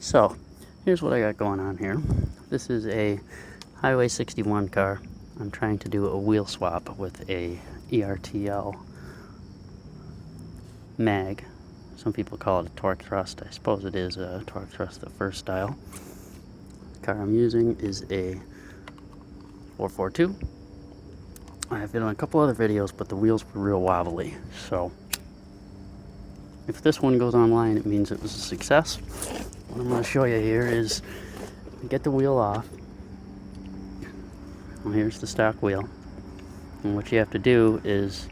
So, here's what I got going on here. This is a Highway 61 car. I'm trying to do a wheel swap with a ERTL mag. Some people call it a torque thrust. I suppose it is a torque thrust the first style. The car I'm using is a 442. I have done a couple other videos, but the wheels were real wobbly. So, if this one goes online, it means it was a success. What I'm going to show you here is get the wheel off. Well, here's the stock wheel. And what you have to do is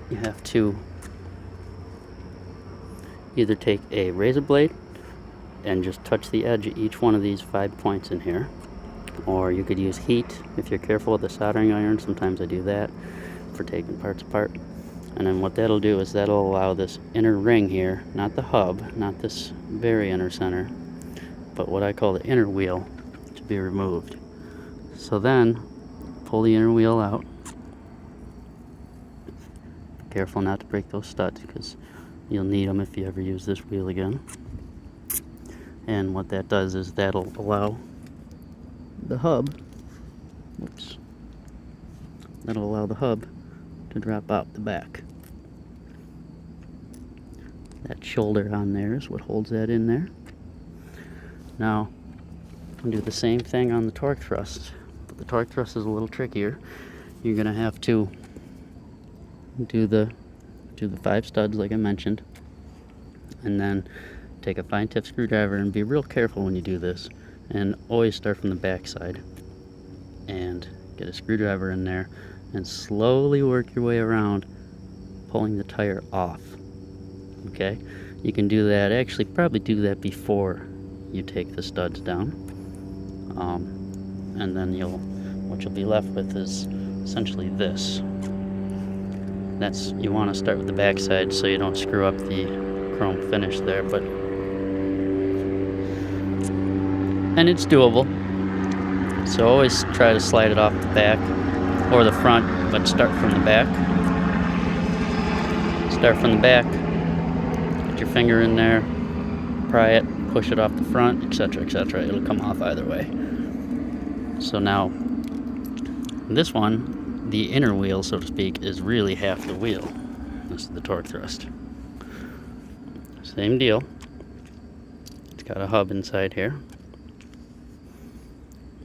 you have to either take a razor blade and just touch the edge of each one of these 5 points in here, or you could use heat if you're careful with the soldering iron. Sometimes I do that for taking parts apart. And then what that'll do is that'll allow this inner ring here, not the hub, not this very inner center, but what I call the inner wheel, to be removed. So then, pull the inner wheel out. Careful not to break those studs, because you'll need them if you ever use this wheel again. And what that does is that'll allow the hub, that'll allow the hub to drop out the back. That shoulder on there is what holds that in there. Now, I'll do the same thing on the torque thrust, but the torque thrust is a little trickier. You're going to have to do the 5 studs like I mentioned, and then take a fine tip screwdriver, and be real careful when you do this, and always start from the back side and get a screwdriver in there and slowly work your way around, pulling the tire off. Okay, you can do that, actually probably do that before you take the studs down, and then what you'll be left with is essentially this. You want to start with the back side so you don't screw up the chrome finish there, and it's doable. So always try to slide it off the back or the front, but start from the back. Start from the back, get your finger in there, pry it, push it off the front, etc., etc. It'll come off either way. So now, this one, the inner wheel, so to speak, is really half the wheel. This is the torque thrust. Same deal. It's got a hub inside here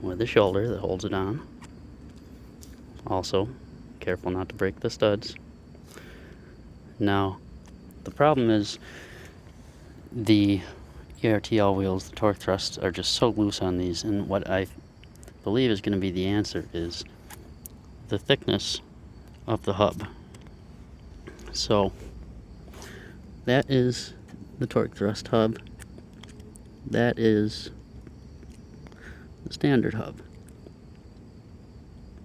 with a shoulder that holds it on. Also, careful not to break the studs. Now, the problem is the ERTL wheels, the torque thrusts, are just so loose on these, and what I believe is going to be the answer is the thickness of the hub. So, that is the torque thrust hub. That is the standard hub.